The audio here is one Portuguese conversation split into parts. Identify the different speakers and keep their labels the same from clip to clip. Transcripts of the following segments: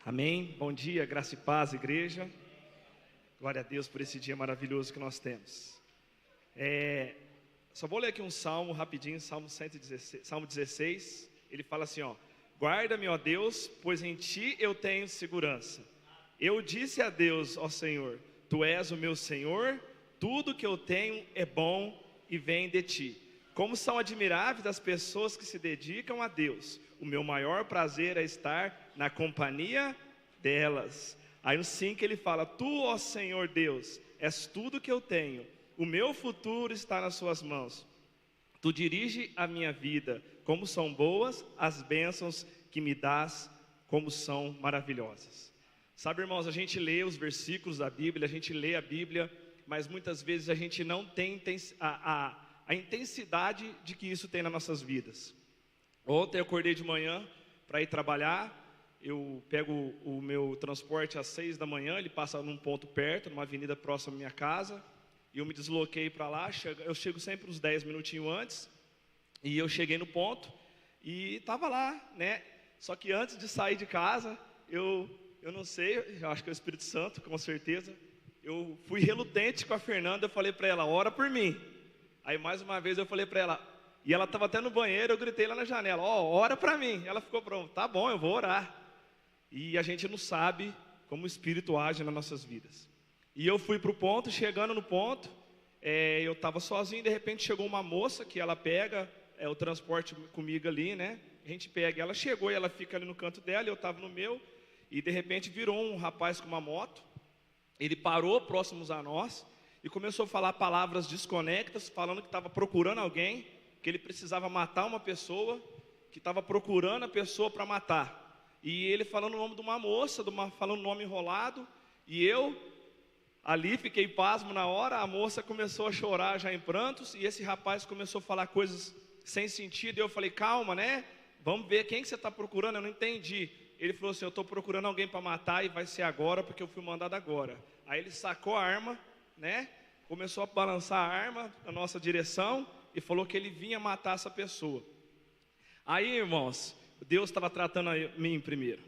Speaker 1: Amém. Bom dia, graça e paz, igreja. Glória a Deus por esse dia maravilhoso que nós temos. Só vou ler aqui um salmo rapidinho, Salmo 116, Salmo 16. Ele fala assim, ó: guarda-me, ó Deus, pois em ti eu tenho segurança. Eu disse a Deus, ó Senhor, tu és o meu Senhor, tudo que eu tenho é bom e vem de ti. Como são admiráveis as pessoas que se dedicam a Deus. O meu maior prazer é estar na companhia delas. Aí no 5 ele fala: tu, ó Senhor Deus, és tudo que eu tenho. O meu futuro está nas suas mãos. Tu dirige a minha vida. Como são boas as bênçãos que me dás, como são maravilhosas. Sabe, irmãos, a gente lê os versículos da Bíblia, a gente lê a Bíblia, mas muitas vezes a gente não tem a intensidade de que isso tem nas nossas vidas. Ontem eu acordei de manhã para ir trabalhar. Eu pego o meu transporte às 6 da manhã, ele passa num ponto perto, numa avenida próxima à minha casa. E eu me desloquei para lá, eu chego sempre uns 10 minutinhos antes. E eu cheguei no ponto e estava lá, né? Só que antes de sair de casa, eu não sei, eu acho que é o Espírito Santo, com certeza. Eu fui relutante com a Fernanda, eu falei para ela: ora por mim. Aí mais uma vez eu falei para ela, e ela estava até no banheiro, eu gritei lá na janela: ó, ora para mim. Ela ficou pronta: tá bom, eu vou orar. E a gente não sabe como o Espírito age nas nossas vidas. E eu fui para o ponto, chegando no ponto, eu estava sozinho, de repente chegou uma moça que ela pega o transporte comigo ali, né? A gente pega, ela chegou e ela fica ali no canto dela, eu estava no meu, e de repente virou um rapaz com uma moto. Ele parou próximos a nós e começou a falar palavras desconectas, falando que estava procurando alguém, que ele precisava matar uma pessoa, que estava procurando a pessoa para matar. E ele falando o nome de uma moça, falando o nome enrolado, e eu ali fiquei pasmo na hora. A moça começou a chorar já em prantos, e esse rapaz começou a falar coisas sem sentido, e eu falei: calma, né? Vamos ver quem que você está procurando, eu não entendi. Ele falou assim: eu estou procurando alguém para matar e vai ser agora, porque eu fui mandado agora. Aí ele sacou a arma, né? Começou a balançar a arma na nossa direção e falou que ele vinha matar essa pessoa. Aí, irmãos, Deus estava tratando a mim primeiro.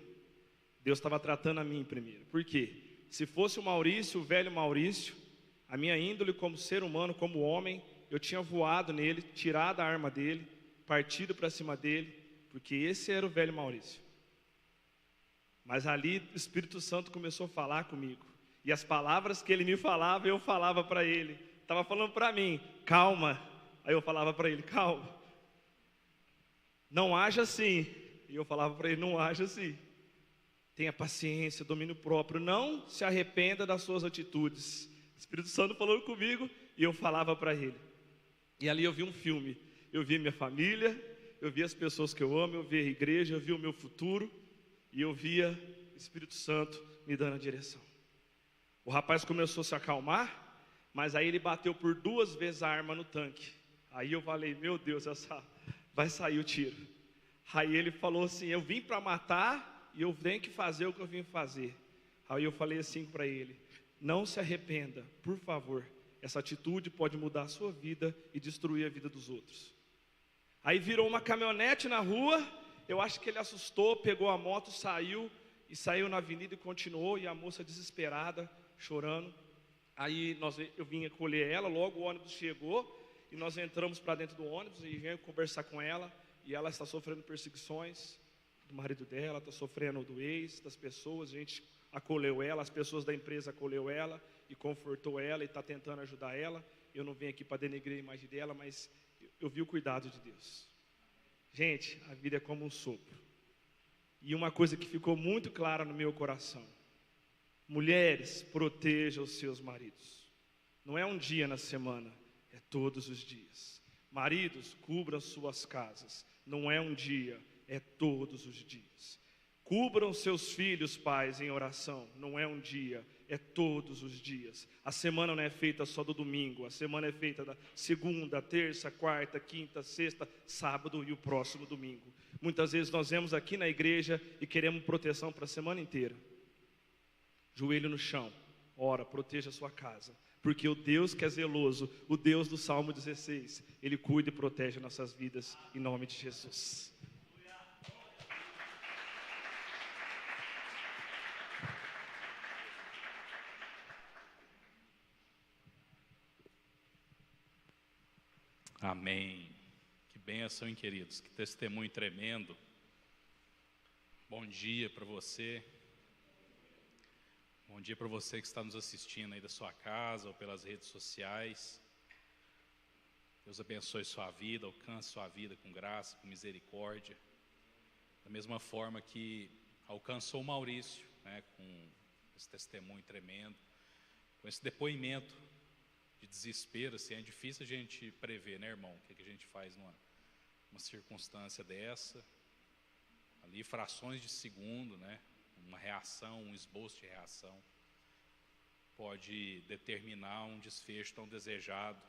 Speaker 1: Deus estava tratando a mim primeiro. Por quê? Se fosse o Maurício, o velho Maurício, a minha índole como ser humano, como homem, eu tinha voado nele, tirado a arma dele, partido para cima dele, porque esse era o velho Maurício. Mas ali o Espírito Santo começou a falar comigo. E as palavras que ele me falava, eu falava para ele. Estava falando para mim: calma. Aí eu falava para ele: calma. Não haja assim. E eu falava para ele: não haja assim. Tenha paciência, domínio próprio. Não se arrependa das suas atitudes. O Espírito Santo falou comigo e eu falava para ele. E ali eu vi um filme. Eu vi minha família, eu vi as pessoas que eu amo, eu vi a igreja, eu vi o meu futuro. E eu via o Espírito Santo me dando a direção. O rapaz começou a se acalmar, mas aí ele bateu por 2 vezes a arma no tanque. Aí eu falei: meu Deus, vai sair o tiro. Aí ele falou assim: eu vim para matar e eu tenho que fazer o que eu vim fazer. Aí eu falei assim para ele: não se arrependa, por favor. Essa atitude pode mudar a sua vida e destruir a vida dos outros. Aí virou uma caminhonete na rua. Eu acho que ele assustou, pegou a moto, saiu na avenida e continuou. E a moça desesperada, chorando. Aí eu vim acolher ela, logo o ônibus chegou. E nós entramos para dentro do ônibus e vim conversar com ela. E ela está sofrendo perseguições do marido dela, está sofrendo do ex, das pessoas. A gente acolheu ela, as pessoas da empresa acolheu ela e confortou ela e está tentando ajudar ela. Eu não venho aqui para denegrir a imagem dela, mas eu vi o cuidado de Deus. Gente, a vida é como um sopro. E uma coisa que ficou muito clara no meu coração: mulheres, protejam os seus maridos. Não é um dia na semana, é todos os dias. Maridos, cubram suas casas. Não é um dia, é todos os dias. Cubram seus filhos, pais, em oração. Não é um dia, é todos os dias. A semana não é feita só do domingo. A semana é feita da segunda, terça, quarta, quinta, sexta, sábado e o próximo domingo. Muitas vezes nós vemos aqui na igreja e queremos proteção para a semana inteira. Joelho no chão, ora, proteja a sua casa. Porque o Deus que é zeloso, o Deus do Salmo 16, Ele cuida e protege nossas vidas, em nome de Jesus.
Speaker 2: Amém. Que bênção, hein, queridos? Que testemunho tremendo. Bom dia para você. Bom dia para você que está nos assistindo aí da sua casa ou pelas redes sociais. Deus abençoe sua vida, alcance sua vida com graça, com misericórdia. Da mesma forma que alcançou o Maurício, né, com esse testemunho tremendo, com esse depoimento de desespero. Assim, é difícil a gente prever, né, irmão? O que a gente faz numa circunstância dessa? Ali, frações de segundo, né? Uma reação, um esboço de reação, pode determinar um desfecho tão desejado.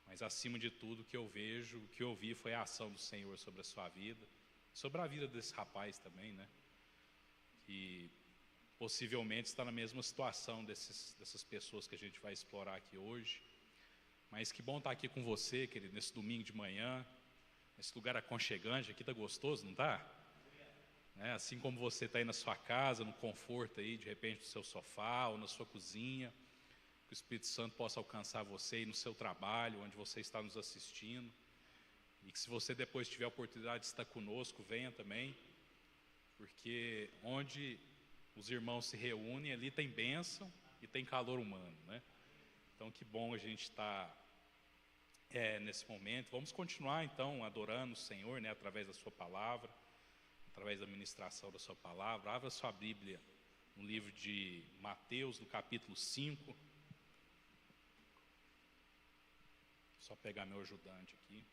Speaker 2: Mas, acima de tudo, o que eu vejo, o que eu vi foi a ação do Senhor sobre a sua vida, sobre a vida desse rapaz também, né? Que possivelmente está na mesma situação dessas pessoas que a gente vai explorar aqui hoje. Mas que bom estar aqui com você, querido, nesse domingo de manhã, nesse lugar aconchegante. Aqui está gostoso, não está? Assim como você está aí na sua casa, no conforto aí, de repente no seu sofá ou na sua cozinha, que o Espírito Santo possa alcançar você aí no seu trabalho, onde você está nos assistindo, e que se você depois tiver a oportunidade de estar conosco, venha também, porque onde os irmãos se reúnem, ali tem bênção e tem calor humano, né? Então, que bom a gente estar nesse momento. Vamos continuar então adorando o Senhor, né, através da sua palavra, através da ministração da sua palavra. Abra sua Bíblia no livro de Mateus, no capítulo 5. Só pegar meu ajudante aqui.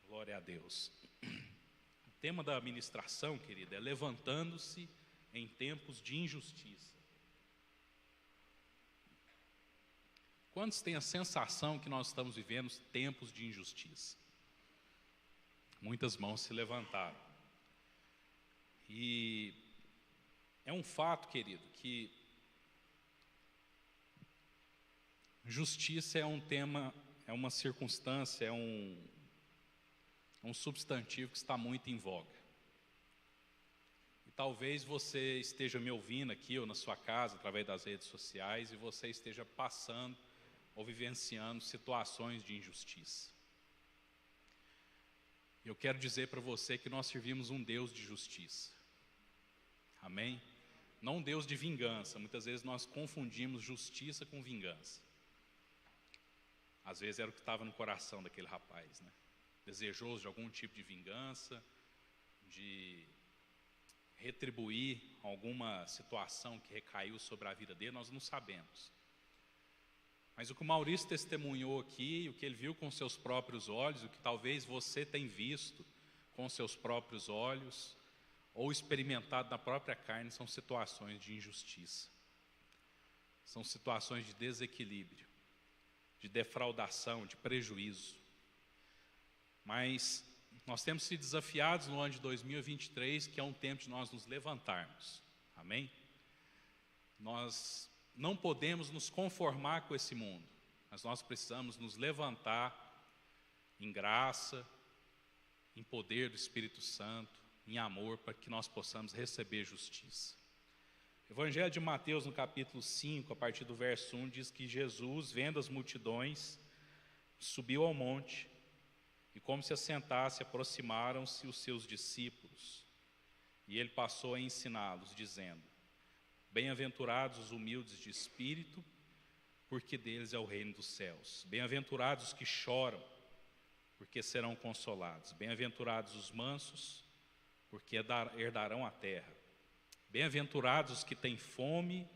Speaker 2: Glória a Deus. O tema da ministração, querida, é levantando-se em tempos de injustiça. Quantos têm a sensação que nós estamos vivendo tempos de injustiça? Muitas mãos se levantaram. E é um fato, querido, que justiça é um tema, é uma circunstância, é um substantivo que está muito em voga. E talvez você esteja me ouvindo aqui ou na sua casa, através das redes sociais, e você esteja passando ou vivenciando situações de injustiça. Eu quero dizer para você que nós servimos um Deus de justiça. Amém? Não um Deus de vingança. Muitas vezes nós confundimos justiça com vingança. Às vezes era o que estava no coração daquele rapaz, né? Desejoso de algum tipo de vingança, de retribuir alguma situação que recaiu sobre a vida dele, nós não sabemos. Mas o que o Maurício testemunhou aqui, o que ele viu com seus próprios olhos, o que talvez você tenha visto com seus próprios olhos, ou experimentado na própria carne, são situações de injustiça. São situações de desequilíbrio, de defraudação, de prejuízo. Mas nós temos sido desafiados no ano de 2023, que é um tempo de nós nos levantarmos. Amém? Nós não podemos nos conformar com esse mundo, mas nós precisamos nos levantar em graça, em poder do Espírito Santo, em amor, para que nós possamos receber justiça. O Evangelho de Mateus, no capítulo 5, a partir do verso 1, diz que Jesus, vendo as multidões, subiu ao monte, e como se assentasse, aproximaram-se os seus discípulos, e ele passou a ensiná-los, dizendo: bem-aventurados os humildes de espírito, porque deles é o reino dos céus. Bem-aventurados os que choram, porque serão consolados. Bem-aventurados os mansos, porque herdarão a terra. Bem-aventurados os que têm fome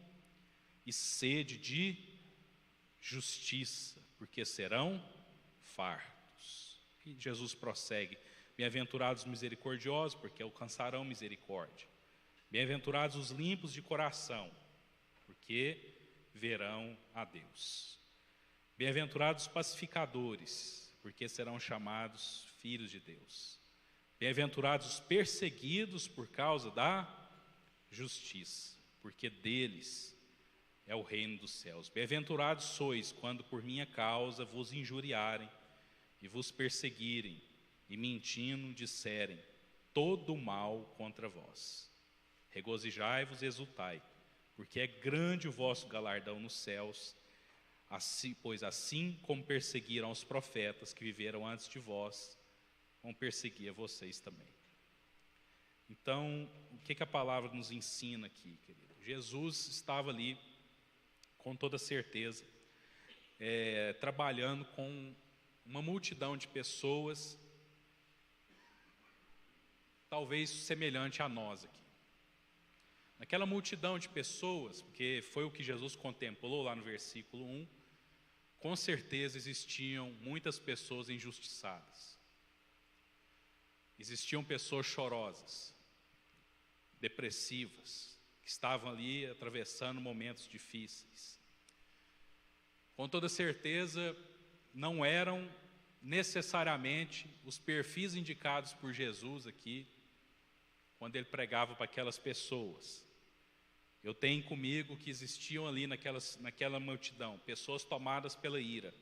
Speaker 2: e sede de justiça, porque serão fartos. E Jesus prossegue: bem-aventurados os misericordiosos, porque alcançarão misericórdia. Bem-aventurados os limpos de coração, porque verão a Deus. Bem-aventurados os pacificadores, porque serão chamados filhos de Deus. Bem-aventurados os perseguidos por causa da justiça, porque deles é o reino dos céus. Bem-aventurados sois quando por minha causa vos injuriarem e vos perseguirem e mentindo disserem todo o mal contra vós. Regozijai-vos e exultai, porque é grande o vosso galardão nos céus, Pois assim como perseguiram os profetas que viveram antes de vós, vão perseguir a vocês também. Então, o que a palavra nos ensina aqui, querido? Jesus estava ali, com toda certeza, trabalhando com uma multidão de pessoas, talvez semelhante a nós aqui. Naquela multidão de pessoas, porque foi o que Jesus contemplou lá no versículo 1, com certeza existiam muitas pessoas injustiçadas. Existiam pessoas chorosas, depressivas, que estavam ali atravessando momentos difíceis. Com toda certeza, não eram necessariamente os perfis indicados por Jesus aqui, quando ele pregava para aquelas pessoas. Eu tenho comigo que existiam ali naquela multidão pessoas tomadas pela ira,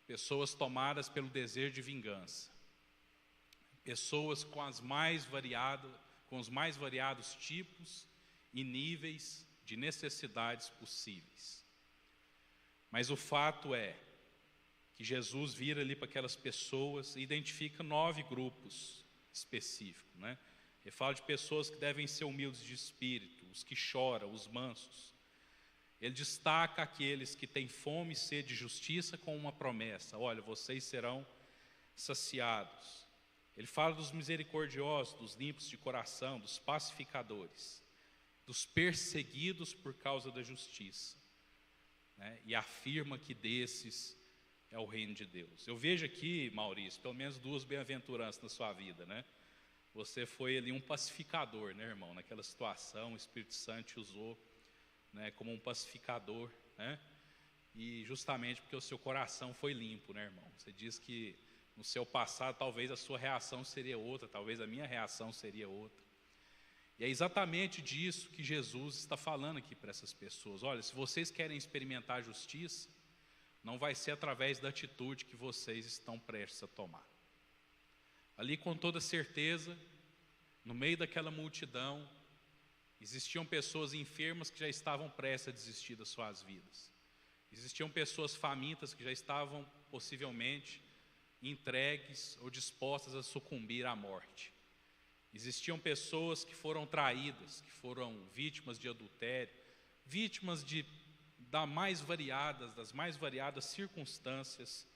Speaker 2: pessoas tomadas pelo desejo de vingança, pessoas com os mais variados tipos e níveis de necessidades possíveis. Mas o fato é que Jesus vira ali para aquelas pessoas e identifica 9 grupos específicos, né? Ele fala de pessoas que devem ser humildes de espírito, os que choram, os mansos. Ele destaca aqueles que têm fome e sede de justiça com uma promessa: olha, vocês serão saciados. Ele fala dos misericordiosos, dos limpos de coração, dos pacificadores, dos perseguidos por causa da justiça, né? E afirma que desses é o reino de Deus. Eu vejo aqui, Maurício, pelo menos 2 bem-aventuranças na sua vida, né? Você foi ali um pacificador, né, irmão? Naquela situação, o Espírito Santo te usou, né, como um pacificador, né? E justamente porque o seu coração foi limpo, né, irmão? Você diz que no seu passado talvez a sua reação seria outra, talvez a minha reação seria outra. E é exatamente disso que Jesus está falando aqui para essas pessoas. Olha, se vocês querem experimentar a justiça, não vai ser através da atitude que vocês estão prestes a tomar. Ali, com toda certeza, no meio daquela multidão, existiam pessoas enfermas que já estavam prestes a desistir das suas vidas. Existiam pessoas famintas que já estavam, possivelmente, entregues ou dispostas a sucumbir à morte. Existiam pessoas que foram traídas, que foram vítimas de adultério, vítimas das mais variadas circunstâncias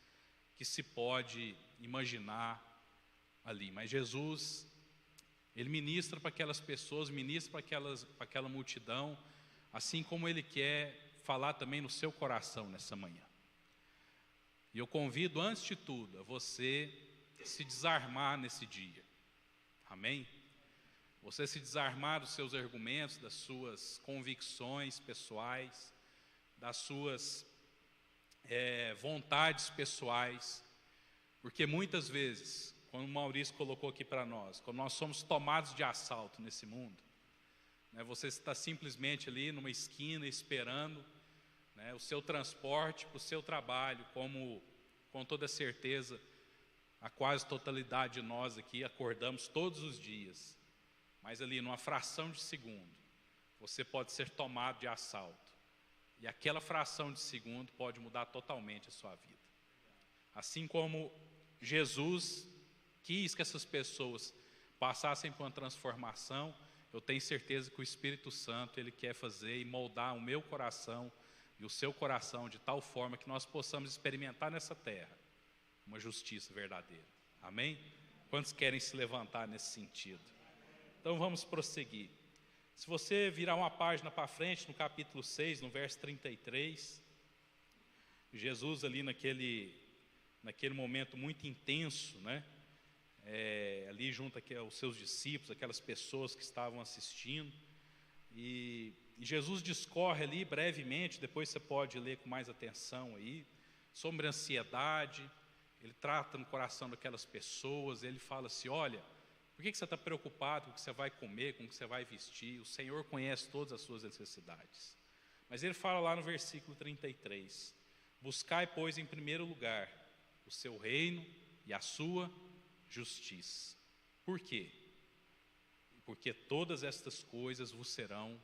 Speaker 2: que se pode imaginar ali. Mas Jesus, ele ministra para aquelas pessoas, ministra para aquela multidão, assim como ele quer falar também no seu coração nessa manhã. E eu convido, antes de tudo, a você se desarmar nesse dia. Amém? Você se desarmar dos seus argumentos, das suas convicções pessoais, das suas vontades pessoais, porque muitas vezes, como o Maurício colocou aqui para nós, quando nós somos tomados de assalto nesse mundo, né, você está simplesmente ali numa esquina esperando, né, o seu transporte para o seu trabalho, como com toda certeza a quase totalidade de nós aqui acordamos todos os dias, mas ali numa fração de segundo você pode ser tomado de assalto, e aquela fração de segundo pode mudar totalmente a sua vida. Assim como Jesus quis que essas pessoas passassem por uma transformação, eu tenho certeza que o Espírito Santo, ele quer fazer e moldar o meu coração e o seu coração de tal forma que nós possamos experimentar nessa terra uma justiça verdadeira. Amém? Quantos querem se levantar nesse sentido? Então vamos prosseguir. Se você virar uma página para frente, no capítulo 6, no verso 33, Jesus ali naquele momento muito intenso, né? Ali junto aos seus discípulos, aquelas pessoas que estavam assistindo, e Jesus discorre ali brevemente, depois você pode ler com mais atenção aí, sobre a ansiedade. Ele trata no coração daquelas pessoas, ele fala assim: olha, por que você está preocupado com o que você vai comer, com o que você vai vestir? O Senhor conhece todas as suas necessidades. Mas ele fala lá no versículo 33, buscai, pois, em primeiro lugar o seu reino e a sua justiça. Por quê? Porque todas estas coisas vos serão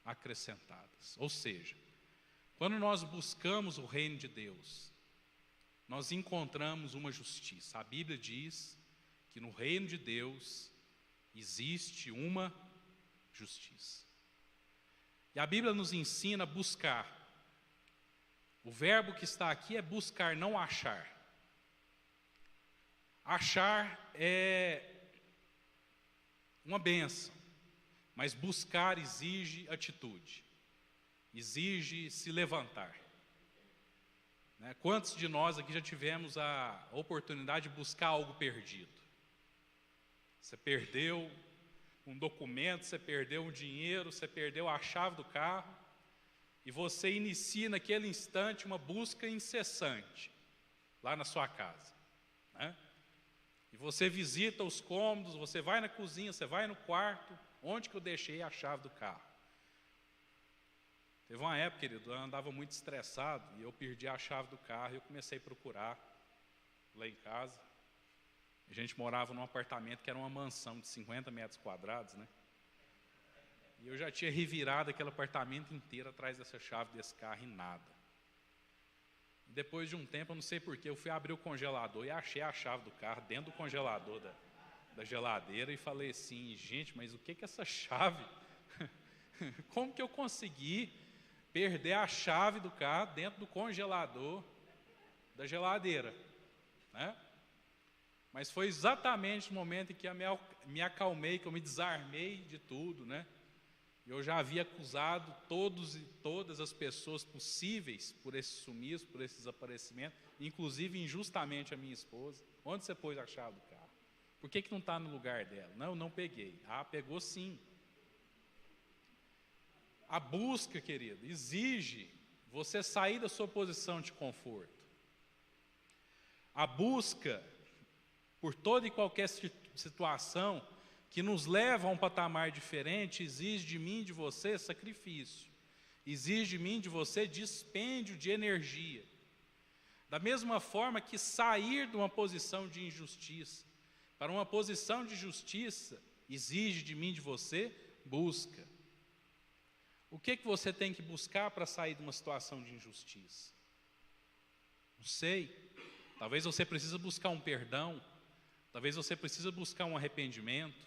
Speaker 2: acrescentadas. Ou seja, Quando nós buscamos o reino de Deus, nós encontramos uma justiça. A Bíblia diz que no reino de Deus existe uma justiça. E a Bíblia nos ensina a buscar. O verbo que está aqui é buscar, não achar. Achar é uma bênção, mas buscar exige atitude, exige se levantar. Quantos de nós aqui já tivemos a oportunidade de buscar algo perdido? Você perdeu um documento, você perdeu um dinheiro, você perdeu a chave do carro, e você inicia naquele instante uma busca incessante lá na sua casa, né? E você visita os cômodos, você vai na cozinha, você vai no quarto, onde que eu deixei a chave do carro? Teve uma época, querido, eu andava muito estressado e eu perdi a chave do carro e eu comecei a procurar lá em casa. A gente morava num apartamento que era uma mansão de 50 metros quadrados, né? E eu já tinha revirado aquele apartamento inteiro atrás dessa chave desse carro e nada. E depois de um tempo, eu não sei porquê, eu fui abrir o congelador e achei a chave do carro dentro do congelador da geladeira e falei assim, gente, mas o que é essa chave? Como que eu consegui perder a chave do carro dentro do congelador da geladeira, né? Mas foi exatamente no momento em que eu me acalmei, que eu me desarmei de tudo, né? Eu já havia acusado todos e todas as pessoas possíveis por esse sumiço, por esse desaparecimento, inclusive injustamente a minha esposa. Onde você pôs a chave do carro? Por que não está no lugar dela? Não, eu não peguei. Ah, pegou sim. A busca, querido, exige você sair da sua posição de conforto. A busca por toda e qualquer situação que nos leva a um patamar diferente, exige de mim e de você sacrifício, exige de mim e de você dispêndio de energia. Da mesma forma que sair de uma posição de injustiça para uma posição de justiça exige de mim e de você busca. O que você tem que buscar para sair de uma situação de injustiça? Não sei. Talvez você precise buscar um perdão, talvez você precise buscar um arrependimento,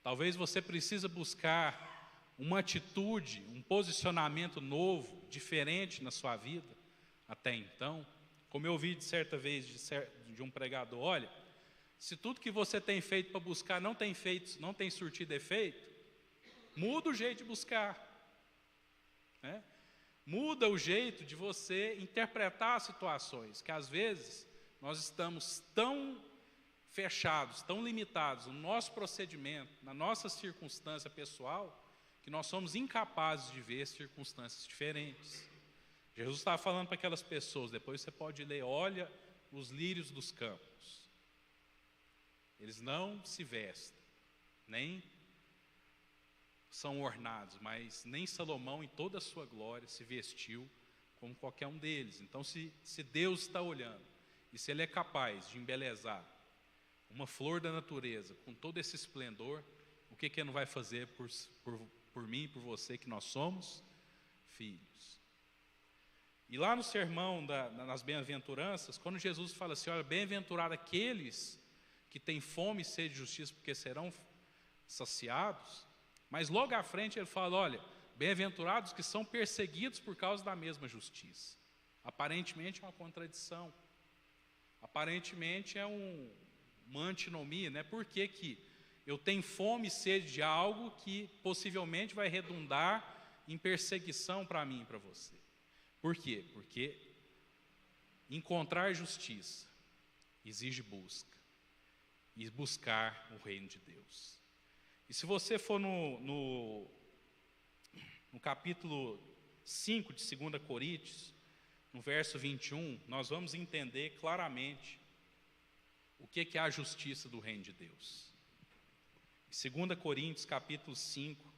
Speaker 2: talvez você precise buscar uma atitude, um posicionamento novo, diferente na sua vida, até então. Como eu ouvi de certa vez de um pregador, olha, se tudo que você tem feito para buscar não tem surtido efeito, muda o jeito de buscar, né? Muda o jeito de você interpretar as situações, que às vezes nós estamos tão fechados, tão limitados no nosso procedimento, na nossa circunstância pessoal, que nós somos incapazes de ver circunstâncias diferentes. Jesus estava falando para aquelas pessoas, depois você pode ler, olha os lírios dos campos. Eles não se vestem, nem são ornados, mas nem Salomão em toda a sua glória se vestiu como qualquer um deles. Então se Deus está olhando, e se Ele é capaz de embelezar uma flor da natureza com todo esse esplendor, o que Ele não vai fazer por mim e por você, que nós somos filhos? E lá no sermão nas bem-aventuranças, quando Jesus fala assim, olha, bem-aventurado aqueles que têm fome e sede de justiça, porque serão saciados, mas logo à frente ele fala, olha, bem-aventurados que são perseguidos por causa da mesma justiça. Aparentemente é uma contradição, aparentemente é uma antinomia, né? Por que eu tenho fome e sede de algo que possivelmente vai redundar em perseguição para mim e para você? Por quê? Porque encontrar justiça exige busca, e buscar o reino de Deus. E se você for no capítulo 5 de 2 Coríntios, no verso 21, nós vamos entender claramente o que é a justiça do reino de Deus. Em 2 Coríntios, capítulo 5,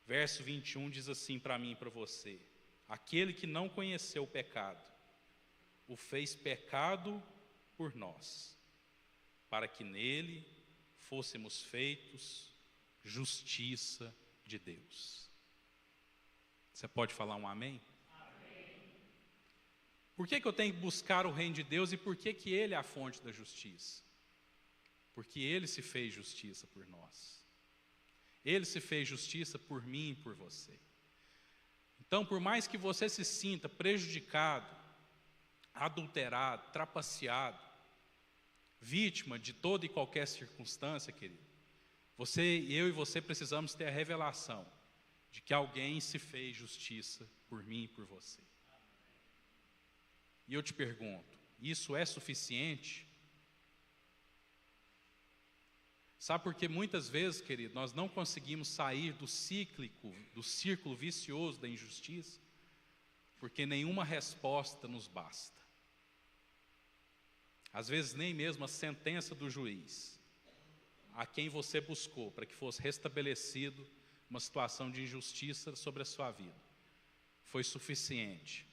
Speaker 2: verso 21, diz assim para mim e para você, aquele que não conheceu o pecado, o fez pecado por nós, para que nele fôssemos feitos justiça de Deus. Você pode falar um amém? Por que eu tenho que buscar o reino de Deus e por que Ele é a fonte da justiça? Porque Ele se fez justiça por nós. Ele se fez justiça por mim e por você. Então, por mais que você se sinta prejudicado, adulterado, trapaceado, vítima de toda e qualquer circunstância, querido, eu e você precisamos ter a revelação de que alguém se fez justiça por mim e por você. E eu te pergunto, isso é suficiente? Sabe por que muitas vezes, querido, nós não conseguimos sair do círculo vicioso da injustiça? Porque nenhuma resposta nos basta. Às vezes nem mesmo a sentença do juiz, a quem você buscou para que fosse restabelecido uma situação de injustiça sobre a sua vida, foi suficiente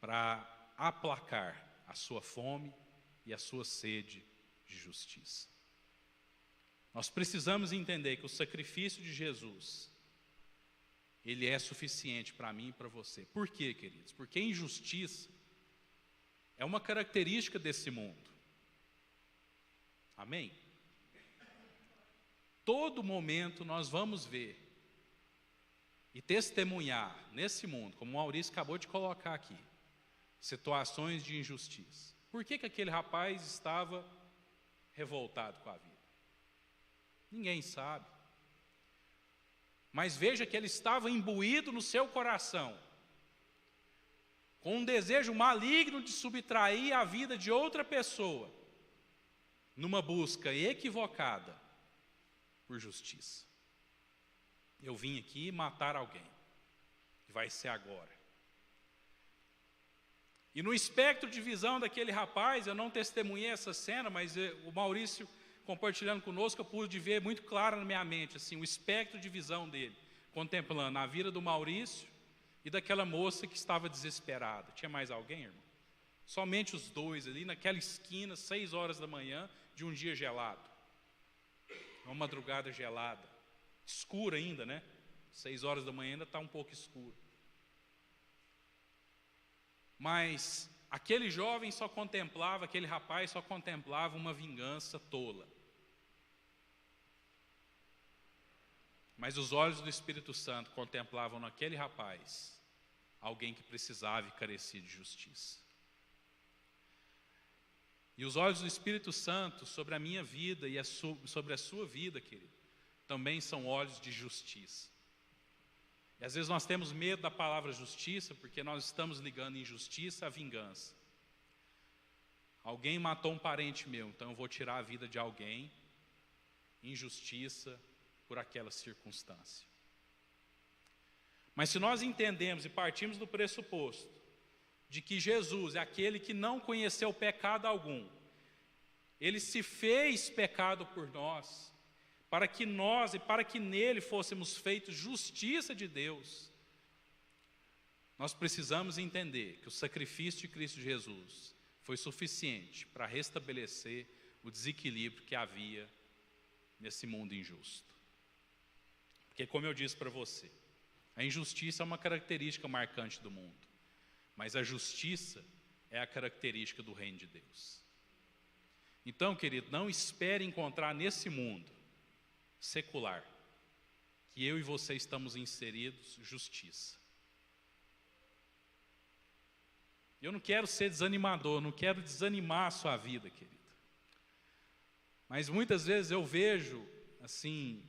Speaker 2: para aplacar a sua fome e a sua sede de justiça. Nós precisamos entender que o sacrifício de Jesus, ele é suficiente para mim e para você. Por quê, queridos? Porque injustiça é uma característica desse mundo. Amém? Todo momento nós vamos ver e testemunhar nesse mundo, como o Maurício acabou de colocar aqui, situações de injustiça. Por que aquele rapaz estava revoltado com a vida? Ninguém sabe. Mas veja que ele estava imbuído no seu coração com um desejo maligno de subtrair a vida de outra pessoa, numa busca equivocada por justiça. Eu vim aqui matar alguém, e vai ser agora. E no espectro de visão daquele rapaz, eu não testemunhei essa cena, mas o Maurício compartilhando conosco, eu pude ver muito claro na minha mente, assim, o espectro de visão dele, contemplando a vida do Maurício e daquela moça que estava desesperada. Tinha mais alguém, irmão? Somente os dois ali, naquela esquina, 6 horas da manhã, de um dia gelado. Uma madrugada gelada. Escura ainda, né? 6 horas da manhã ainda está um pouco escuro. Mas aquele jovem só contemplava, aquele rapaz só contemplava uma vingança tola. Mas os olhos do Espírito Santo contemplavam naquele rapaz alguém que precisava e carecia de justiça. E os olhos do Espírito Santo sobre a minha vida e sobre a sua vida, querido, também são olhos de justiça. E às vezes nós temos medo da palavra justiça, porque nós estamos ligando injustiça à vingança. Alguém matou um parente meu, então eu vou tirar a vida de alguém, injustiça por aquela circunstância. Mas se nós entendemos e partimos do pressuposto de que Jesus é aquele que não conheceu pecado algum, ele se fez pecado por nós, para que nós e para que nele fôssemos feitos justiça de Deus, nós precisamos entender que o sacrifício de Cristo Jesus foi suficiente para restabelecer o desequilíbrio que havia nesse mundo injusto. Porque, como eu disse para você, a injustiça é uma característica marcante do mundo, mas a justiça é a característica do reino de Deus. Então, querido, não espere encontrar nesse mundo secular, que eu e você estamos inseridos, justiça. Eu não quero ser desanimador, não quero desanimar a sua vida, querido. Mas muitas vezes eu vejo, assim,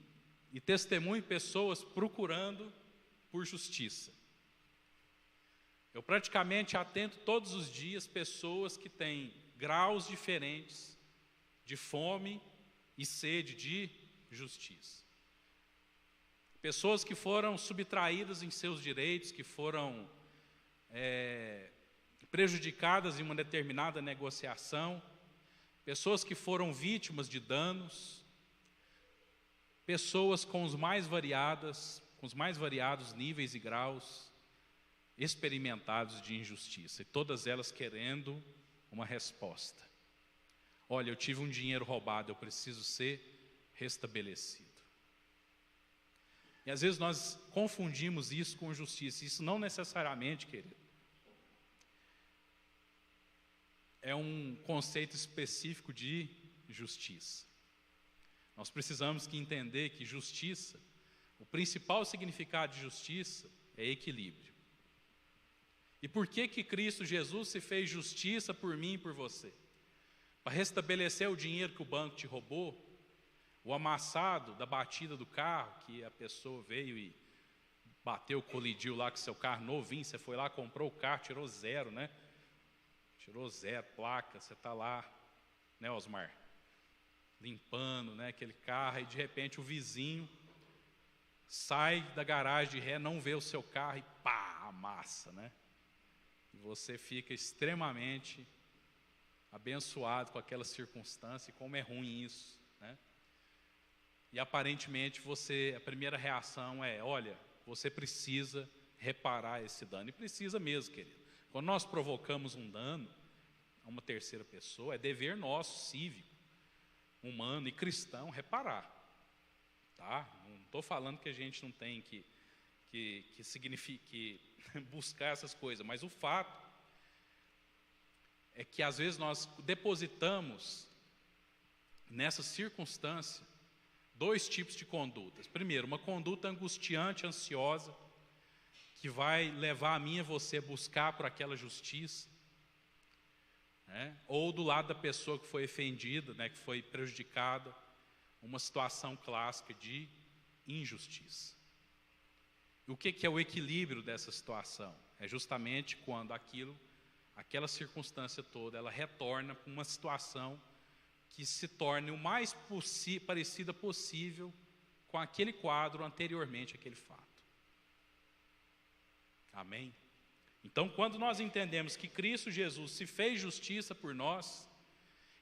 Speaker 2: e testemunho pessoas procurando por justiça. Eu praticamente atento todos os dias pessoas que têm graus diferentes de fome e sede de justiça. Pessoas que foram subtraídas em seus direitos, que foram prejudicadas em uma determinada negociação, pessoas que foram vítimas de danos, pessoas com os mais variados níveis e graus experimentados de injustiça, e todas elas querendo uma resposta. Olha, eu tive um dinheiro roubado, eu preciso ser restabelecido. E às vezes nós confundimos isso com justiça. Isso não necessariamente, querido, é um conceito específico de justiça. Nós precisamos entender que justiça, o principal significado de justiça é equilíbrio. E por que Cristo Jesus se fez justiça por mim e por você? Para restabelecer o dinheiro que o banco te roubou, o amassado da batida do carro, que a pessoa veio e bateu, colidiu lá com seu carro novinho, você foi lá, comprou o carro, tirou zero, né? Tirou zero, placa, você está lá, né, Osmar? Limpando, né, aquele carro, e de repente o vizinho sai da garagem de ré, não vê o seu carro e pá, amassa, né? E você fica extremamente abençoado com aquela circunstância, e como é ruim isso, né? E aparentemente a primeira reação é, olha, você precisa reparar esse dano, e precisa mesmo, querido. Quando nós provocamos um dano a uma terceira pessoa, é dever nosso, cívico, humano e cristão, reparar, tá? Não estou falando que a gente não tem que buscar essas coisas, mas o fato é que às vezes nós depositamos nessa circunstância dois tipos de condutas. Primeiro, uma conduta angustiante, ansiosa, que vai levar a mim e você a buscar por aquela justiça, né? Ou do lado da pessoa que foi ofendida, né, que foi prejudicada, uma situação clássica de injustiça. E o que é o equilíbrio dessa situação? É justamente quando aquela circunstância toda, ela retorna para uma situação que se torne o mais parecida possível com aquele quadro anteriormente àquele fato. Amém? Então, quando nós entendemos que Cristo Jesus se fez justiça por nós,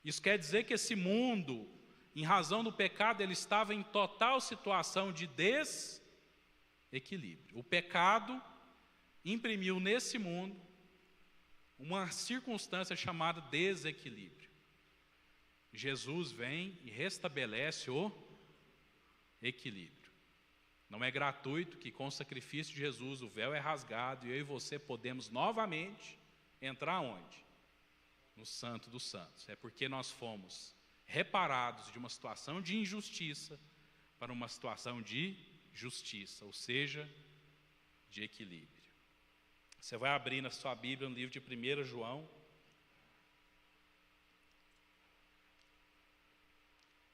Speaker 2: isso quer dizer que esse mundo, em razão do pecado, ele estava em total situação de desequilíbrio. O pecado imprimiu nesse mundo uma circunstância chamada desequilíbrio. Jesus vem e restabelece o equilíbrio. Não é gratuito que com o sacrifício de Jesus o véu é rasgado e eu e você podemos novamente entrar onde? No Santo dos Santos. É porque nós fomos reparados de uma situação de injustiça para uma situação de justiça, ou seja, de equilíbrio. Você vai abrir na sua Bíblia no livro de 1 João.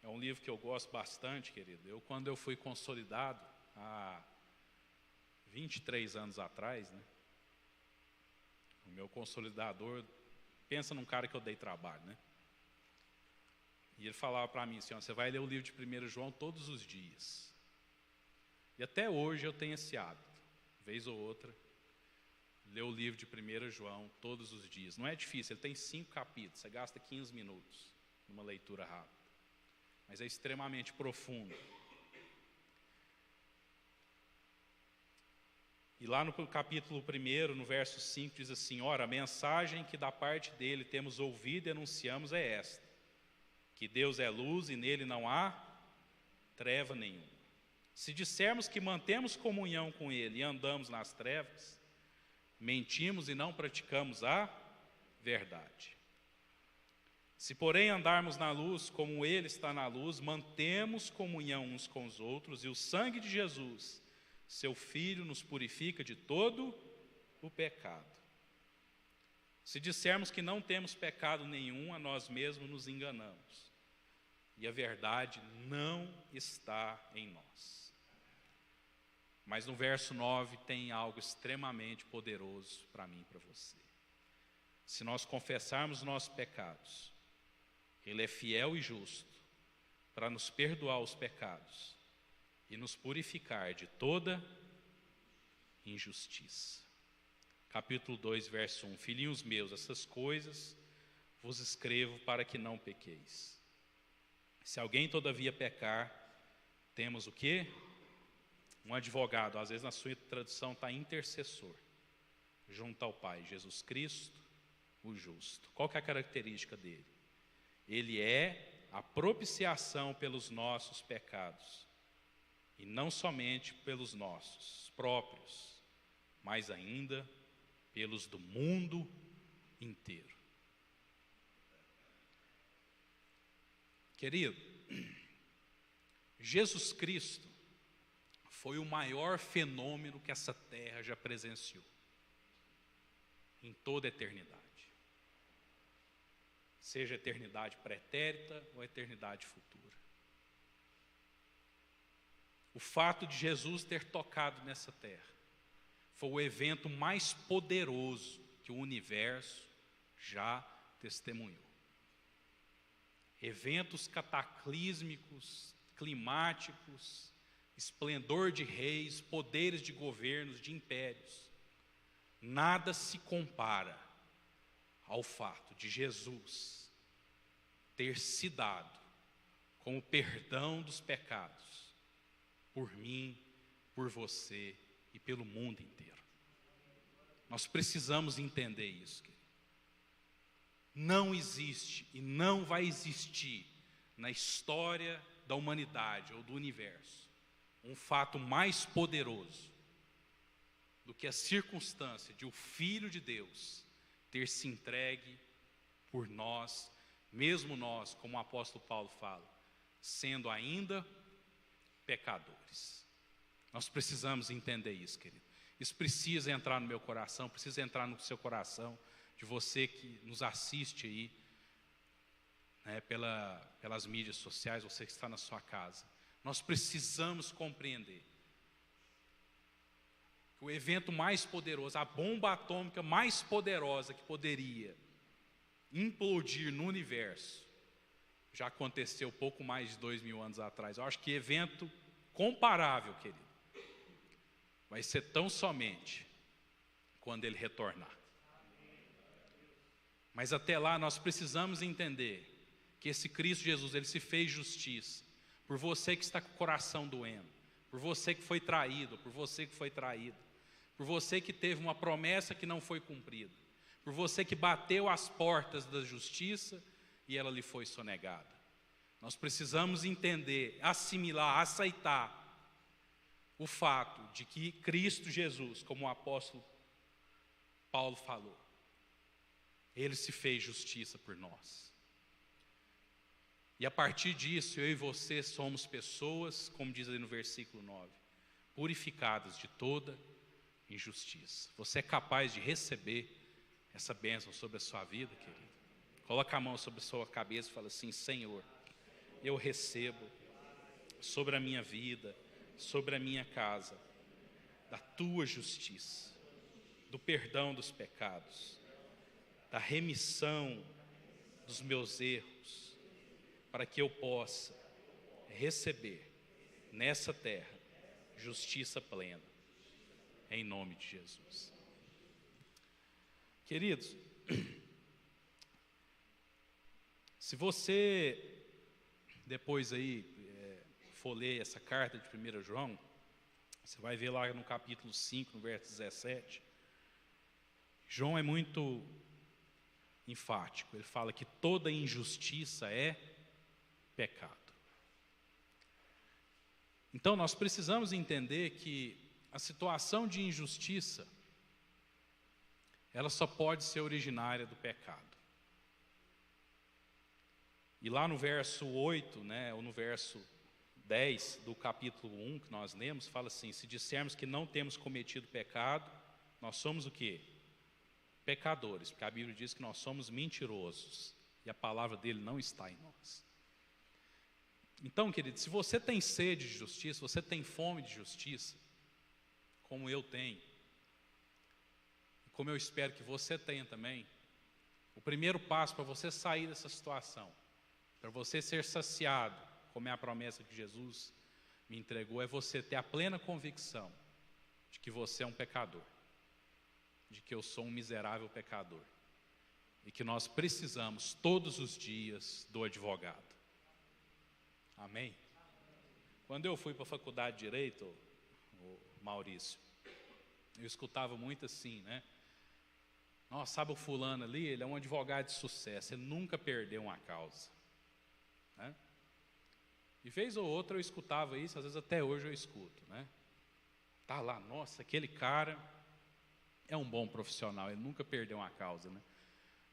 Speaker 2: É um livro que eu gosto bastante, querido. Quando eu fui consolidado, há 23 anos atrás, né? O meu consolidador, pensa num cara que eu dei trabalho, né? E ele falava para mim assim, ó, você vai ler o livro de 1 João todos os dias. E até hoje eu tenho esse hábito, vez ou outra, ler o livro de 1 João todos os dias. Não é difícil, ele tem 5 capítulos, você gasta 15 minutos numa leitura rápida. Mas é extremamente profundo. E lá no capítulo 1, no verso 5, diz assim, ora, a mensagem que da parte dele temos ouvido e anunciamos é esta, que Deus é luz e nele não há treva nenhuma. Se dissermos que mantemos comunhão com ele e andamos nas trevas, mentimos e não praticamos a verdade. Se, porém, andarmos na luz como ele está na luz, mantemos comunhão uns com os outros, e o sangue de Jesus, seu Filho, nos purifica de todo o pecado. Se dissermos que não temos pecado nenhum, a nós mesmos nos enganamos, e a verdade não está em nós. Mas no verso 9 tem algo extremamente poderoso para mim e para você. Se nós confessarmos nossos pecados, Ele é fiel e justo para nos perdoar os pecados e nos purificar de toda injustiça. Capítulo 2, verso 1. Filhinhos meus, essas coisas vos escrevo para que não pequeis. Se alguém todavia pecar, temos o quê? Um advogado, às vezes na sua tradução está intercessor, junto ao Pai, Jesus Cristo, o justo. Qual que é a característica dele? Ele é a propiciação pelos nossos pecados, e não somente pelos nossos próprios, mas ainda pelos do mundo inteiro. Querido, Jesus Cristo foi o maior fenômeno que essa terra já presenciou em toda a eternidade. Seja a eternidade pretérita ou a eternidade futura. O fato de Jesus ter tocado nessa terra foi o evento mais poderoso que o universo já testemunhou. Eventos cataclísmicos, climáticos, esplendor de reis, poderes de governos, de impérios, nada se compara ao fato de Jesus ter se dado com o perdão dos pecados por mim, por você e pelo mundo inteiro. Nós precisamos entender isso, querido. Não existe e não vai existir na história da humanidade ou do universo um fato mais poderoso do que a circunstância de o Filho de Deus ter se entregue por nós, mesmo nós, como o apóstolo Paulo fala, sendo ainda pecadores. Nós precisamos entender isso, querido. Isso precisa entrar no meu coração, precisa entrar no seu coração, de você que nos assiste aí, né, pelas mídias sociais, você que está na sua casa. Nós precisamos compreender que o evento mais poderoso, a bomba atômica mais poderosa que poderia implodir no universo, já aconteceu pouco mais de 2000 anos atrás. Eu acho que evento comparável, querido, vai ser tão somente quando ele retornar. Mas até lá nós precisamos entender que esse Cristo Jesus, ele se fez justiça por você que está com o coração doendo, por você que foi traído, por você que foi traído, por você que teve uma promessa que não foi cumprida, por você que bateu as portas da justiça e ela lhe foi sonegada. Nós precisamos entender, assimilar, aceitar o fato de que Cristo Jesus, como o apóstolo Paulo falou, ele se fez justiça por nós. E a partir disso, eu e você somos pessoas, como diz ali no versículo 9, purificadas de toda injustiça. Você é capaz de receber essa bênção sobre a sua vida, querido? Coloca a mão sobre a sua cabeça e fala assim: Senhor, eu recebo sobre a minha vida, sobre a minha casa, da tua justiça, do perdão dos pecados, da remissão dos meus erros, para que eu possa receber nessa terra justiça plena, em nome de Jesus. Queridos, se você depois aí for ler essa carta de 1 João, você vai ver lá no capítulo 5, no verso 17, João é muito enfático, ele fala que toda injustiça é pecado. Então nós precisamos entender que a situação de injustiça, ela só pode ser originária do pecado. E lá no verso 8, né, ou no verso 10 do capítulo 1 que nós lemos, fala assim: se dissermos que não temos cometido pecado, nós somos o quê? Pecadores, porque a Bíblia diz que nós somos mentirosos, e a palavra dele não está em nós. Então, querido, se você tem sede de justiça, você tem fome de justiça, como eu tenho, e como eu espero que você tenha também, o primeiro passo para você sair dessa situação, para você ser saciado, como é a promessa que Jesus me entregou, é você ter a plena convicção de que você é um pecador, de que eu sou um miserável pecador, e que nós precisamos todos os dias do advogado. Amém? Quando eu fui para a faculdade de Direito, Maurício, eu escutava muito assim, né? Nossa, sabe o fulano ali? Ele é um advogado de sucesso, ele nunca perdeu uma causa, né? E vez ou outra eu escutava isso, às vezes até hoje eu escuto, né? Tá lá, nossa, aquele cara é um bom profissional, ele nunca perdeu uma causa, né?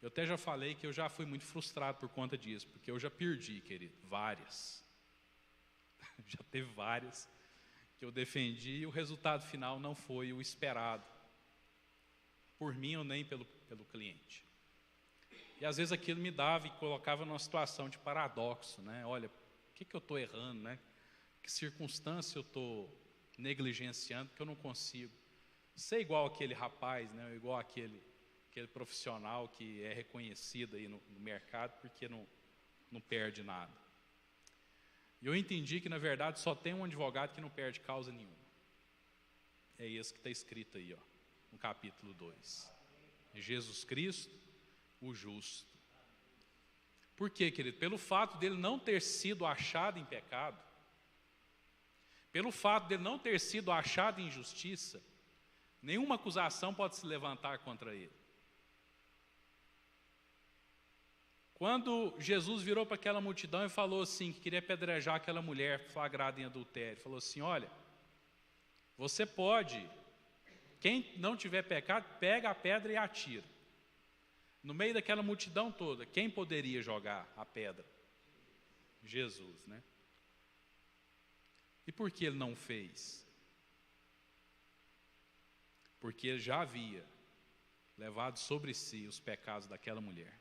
Speaker 2: Eu até já falei que eu já fui muito frustrado por conta disso, porque eu já perdi, querido, várias. Já teve várias que eu defendi e o resultado final não foi o esperado, por mim ou nem pelo cliente. E às vezes aquilo me dava e colocava numa situação de paradoxo, né? Olha, o que eu estou errando, né? Que circunstância eu estou negligenciando que eu não consigo ser igual aquele rapaz, né? Igual aquele profissional que é reconhecido aí no mercado porque não perde nada. E eu entendi que na verdade só tem um advogado que não perde causa nenhuma. É esse que está escrito aí, ó, no capítulo 2. Jesus Cristo, o justo. Por quê, querido? Pelo fato dele não ter sido achado em pecado, pelo fato dele não ter sido achado em justiça, nenhuma acusação pode se levantar contra ele. Quando Jesus virou para aquela multidão e falou assim, que queria apedrejar aquela mulher flagrada em adultério, falou assim, olha, você pode, quem não tiver pecado, pega a pedra e atira. No meio daquela multidão toda, quem poderia jogar a pedra? Jesus, né? E por que ele não fez? Porque ele já havia levado sobre si os pecados daquela mulher.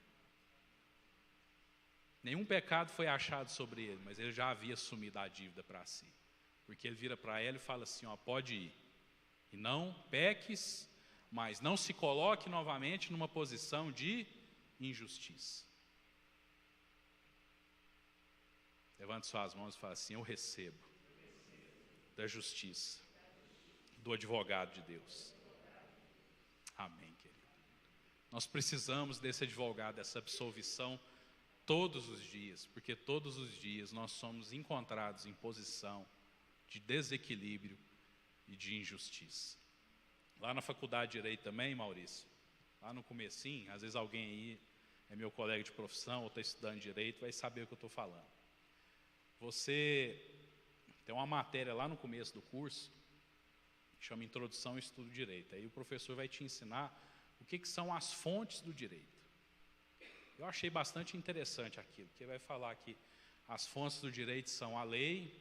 Speaker 2: Nenhum pecado foi achado sobre ele, mas ele já havia assumido a dívida para si. Porque ele vira para ela e fala assim, ó, pode ir. E não peques, mas não se coloque novamente numa posição de injustiça. Levante suas mãos e fala assim, eu recebo da justiça, do advogado de Deus. Amém, querido. Nós precisamos desse advogado, dessa absolvição todos os dias, porque todos os dias nós somos encontrados em posição de desequilíbrio e de injustiça. Lá na faculdade de Direito também, Maurício, lá no comecinho, às vezes alguém aí é meu colega de profissão ou está estudando Direito, vai saber o que eu estou falando. Você tem uma matéria lá no começo do curso, que chama Introdução ao Estudo do Direito. Aí o professor vai te ensinar o que são as fontes do direito. Eu achei bastante interessante aquilo, porque vai falar que as fontes do direito são a lei,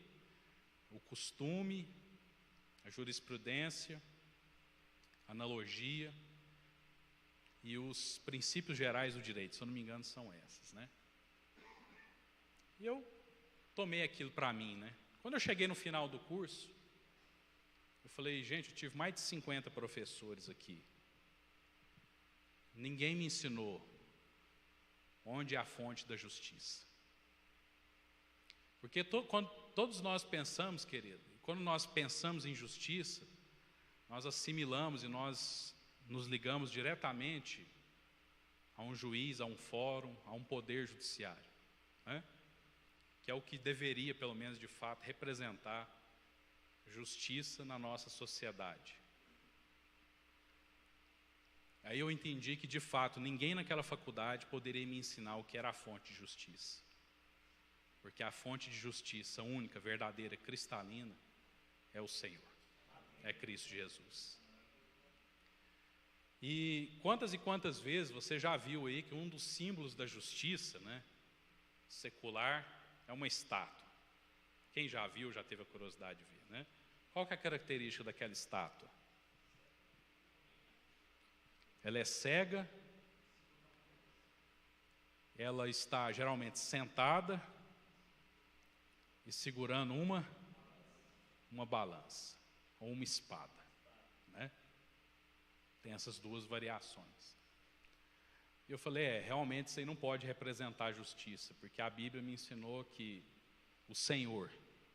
Speaker 2: o costume, a jurisprudência, a analogia e os princípios gerais do direito, se eu não me engano são essas, né? E eu tomei aquilo para mim, né? Quando eu cheguei no final do curso, eu falei, gente, eu tive mais de 50 professores aqui. Ninguém me ensinou onde é a fonte da justiça. Porque quando todos nós pensamos, querido, quando nós pensamos em justiça, nós assimilamos e nós nos ligamos diretamente a um juiz, a um fórum, a um poder judiciário, né? Que é o que deveria, pelo menos de fato, representar justiça na nossa sociedade. Aí eu entendi que, de fato, ninguém naquela faculdade poderia me ensinar o que era a fonte de justiça. Porque a fonte de justiça única, verdadeira, cristalina, é o Senhor, é Cristo Jesus. E quantas vezes você já viu aí que um dos símbolos da justiça, né, secular, é uma estátua. Quem já viu, já teve a curiosidade de ver, né? Qual que é a característica daquela estátua? Ela é cega, ela está geralmente sentada e segurando uma balança ou uma espada, né? Tem essas duas variações. E eu falei, realmente isso aí não pode representar a justiça, porque a Bíblia me ensinou que o Senhor,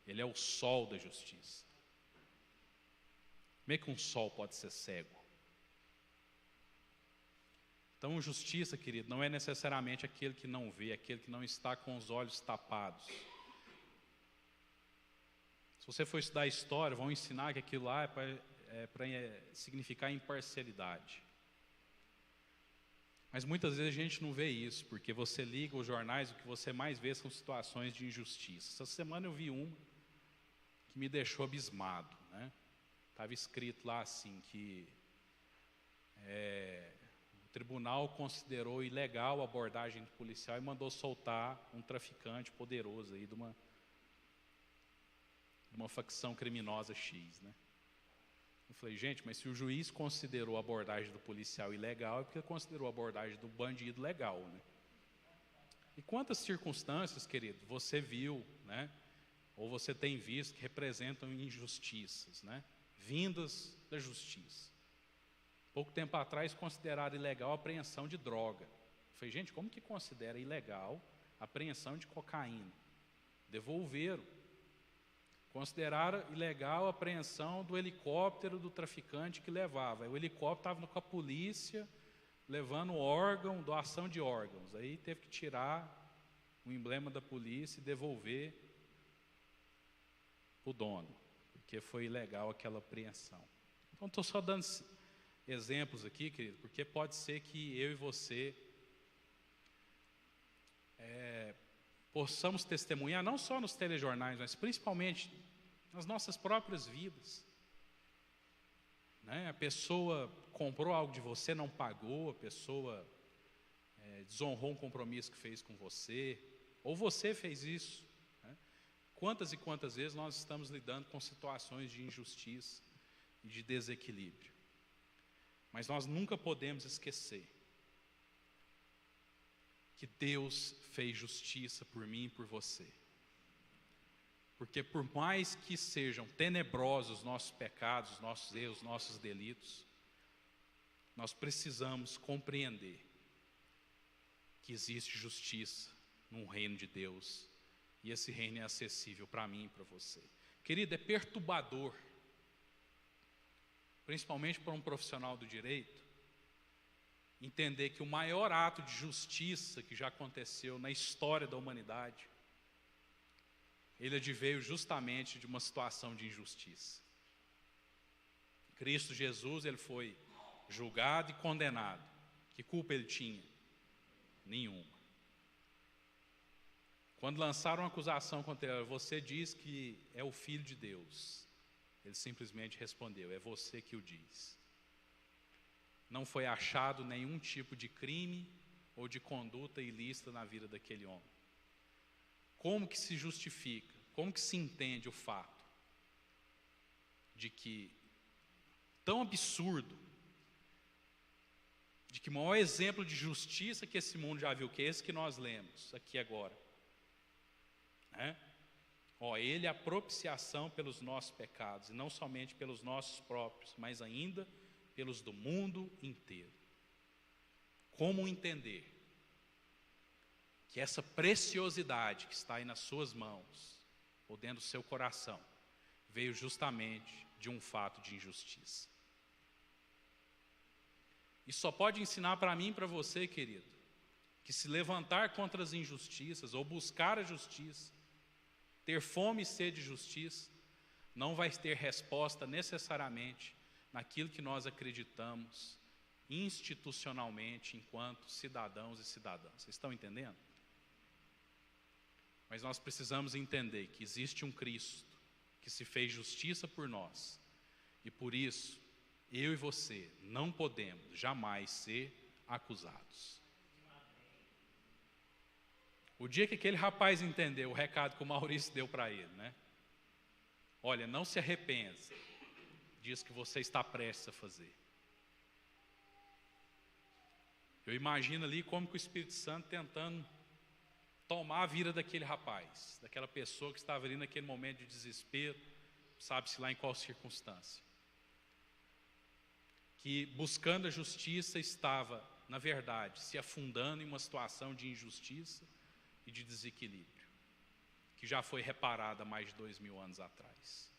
Speaker 2: Ele é o sol da justiça. Como é que um sol pode ser cego? Então, justiça, querido, não é necessariamente aquele que não vê, aquele que não está com os olhos tapados. Se você for estudar história, vão ensinar que aquilo lá é para significar imparcialidade. Mas muitas vezes a gente não vê isso, porque você liga os jornais, o que você mais vê são situações de injustiça. Essa semana eu vi uma que me deixou abismado, né? Estava escrito lá assim que o tribunal considerou ilegal a abordagem do policial e mandou soltar um traficante poderoso aí de uma facção criminosa X, né? Eu falei, gente, mas se o juiz considerou a abordagem do policial ilegal, é porque considerou a abordagem do bandido legal, né? E quantas circunstâncias, querido, você viu, né? Ou você tem visto que representam injustiças, né? Vindas da justiça. Pouco tempo atrás consideraram ilegal a apreensão de droga. Eu falei, gente, como que considera ilegal a apreensão de cocaína? Devolveram. Consideraram ilegal a apreensão do helicóptero do traficante que levava. Aí o helicóptero estava com a polícia, levando órgão, doação de órgãos. Aí teve que tirar o emblema da polícia e devolver o dono, porque foi ilegal aquela apreensão. Então, estou só dando exemplos aqui, querido, porque pode ser que eu e você possamos testemunhar, não só nos telejornais, mas principalmente nas nossas próprias vidas. Né? A pessoa comprou algo de você, não pagou, a pessoa desonrou um compromisso que fez com você, ou você fez isso. Né? Quantas e quantas vezes nós estamos lidando com situações de injustiça e de desequilíbrio. Mas nós nunca podemos esquecer que Deus fez justiça por mim e por você. Porque por mais que sejam tenebrosos os nossos pecados, os nossos erros, os nossos delitos, nós precisamos compreender que existe justiça no reino de Deus, e esse reino é acessível para mim e para você. Querido, é perturbador, principalmente para um profissional do direito, entender que o maior ato de justiça que já aconteceu na história da humanidade, ele adveio justamente de uma situação de injustiça. Cristo Jesus, ele foi julgado e condenado. Que culpa ele tinha? Nenhuma. Quando lançaram uma acusação contra ele, você diz que é o Filho de Deus. Ele simplesmente respondeu, é você que o diz. Não foi achado nenhum tipo de crime ou de conduta ilícita na vida daquele homem. Como que se justifica, como que se entende o fato de que, tão absurdo, de que o maior exemplo de justiça que esse mundo já viu, que é esse que nós lemos aqui agora, né? Ele é a propiciação pelos nossos pecados, e não somente pelos nossos próprios, mas ainda pelos do mundo inteiro. Como entender que essa preciosidade que está aí nas suas mãos, ou dentro do seu coração, veio justamente de um fato de injustiça? Isso só pode ensinar para mim e para você, querido, que se levantar contra as injustiças, ou buscar a justiça, ter fome e sede de justiça, não vai ter resposta necessariamente naquilo que nós acreditamos institucionalmente enquanto cidadãos e cidadãs. Vocês estão entendendo? Mas nós precisamos entender que existe um Cristo que se fez justiça por nós, e por isso eu e você não podemos jamais ser acusados. O dia que aquele rapaz entendeu o recado que o Maurício deu para ele, né? Olha, não se arrependa disso que você está prestes a fazer. Eu imagino ali como que o Espírito Santo tentando tomar a vida daquele rapaz, daquela pessoa que estava ali naquele momento de desespero, sabe-se lá em qual circunstância. Que buscando a justiça estava, na verdade, se afundando em uma situação de injustiça e de desequilíbrio, que já foi reparada há mais de 2000 anos atrás.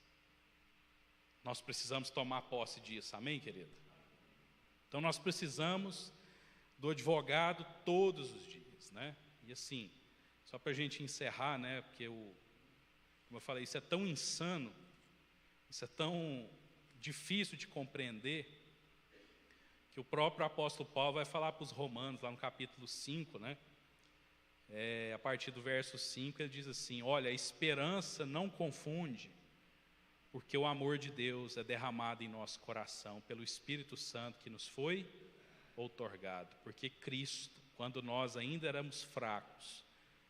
Speaker 2: Nós precisamos tomar posse disso, amém, querido? Então nós precisamos do advogado todos os dias, né? E assim, só para a gente encerrar, né? Porque como eu falei, isso é tão insano, isso é tão difícil de compreender, que o próprio apóstolo Paulo vai falar para os romanos, lá no capítulo 5, né? A partir do verso 5, ele diz assim: olha, a esperança não confunde, porque o amor de Deus é derramado em nosso coração pelo Espírito Santo que nos foi outorgado, porque Cristo, quando nós ainda éramos fracos,